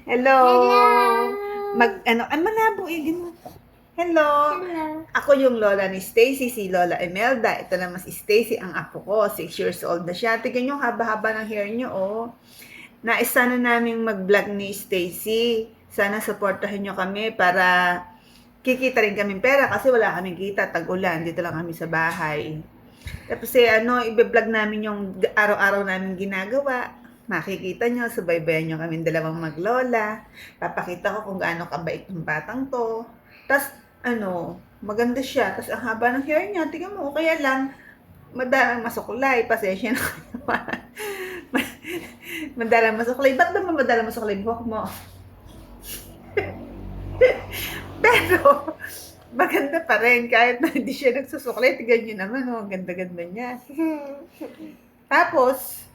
Hello. Hello. Malabo eh. Hello. Hello. Ako yung lola ni Stacy, si Lola Imelda. Ito naman si Stacy, ang apo ko. 6 years old na siya. Tignan nyo, haba-haba ng hair nyo, oh. Nais sana naming mag-vlog ni Stacy. Sana supportahin nyo kami para kikita rin kami pera kasi wala kaming kita, tag-ulan. Dito lang kami sa bahay. Tapos i-vlog namin yung araw-araw namin ginagawa. Makikita nyo, subaybayan nyo kami dalawang maglola. Papakita ko kung gaano kabait yung batang to. Tapos, maganda siya. Tapos, ang haba ng hair niya. Tingnan mo, kaya lang, madalang masuklay. Pasensya na kayo. Madalang masuklay. Ba't naman madalang masuklay? Buhok mo. Pero, maganda pa rin. Kahit na hindi siya nagsusuklay. Tingnan nyo naman, oh. Ganda-ganda niya. Tapos,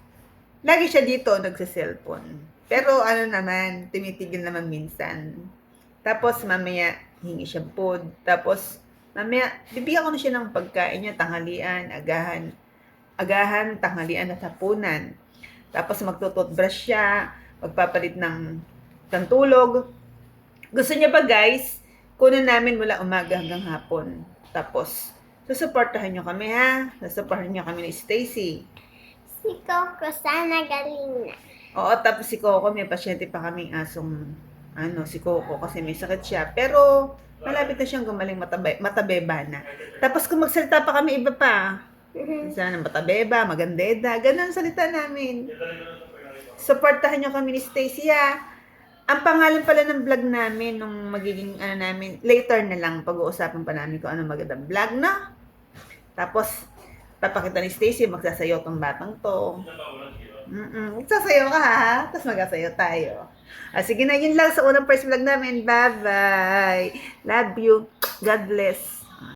lagi siya dito nagsa-cellphone. Pero naman, tumitigil naman minsan. Tapos mamaya, hingi siyang food. Tapos mamaya, bibigyan ko na siya ng pagkain niya, tanghalian, agahan, tanghalian at hapunan. Tapos magtututbrush siya, magpapalit ng tulog. Gusto niya ba guys, kunin namin mula umaga hanggang hapon. Tapos, susuportahan niyo kami ha. Susuportahan niyo kami ni Stacy. Si Coco, sana galing na. Oo, tapos si Coco, may pasyente pa kaming asong, si Coco, kasi may sakit siya. Pero, malapit na siyang gumaling, matabeba na. Tapos kung magsalita pa kami, iba pa. Sana matabeba, magandeda, ganun ang salita namin. Supportahan niyo kami ni Stacy ha. Ang pangalan pala ng vlog namin, nung magiging, namin, later na lang, pag-uusapan pa namin kung ano magandang vlog na. Tapos, papakita ni Stacy, magsasayaw tong batang to. Magsasayaw ka ha? Tapos magsasayaw tayo. Sige na, yun lang sa unang first vlog namin. Bye-bye. Love you. God bless.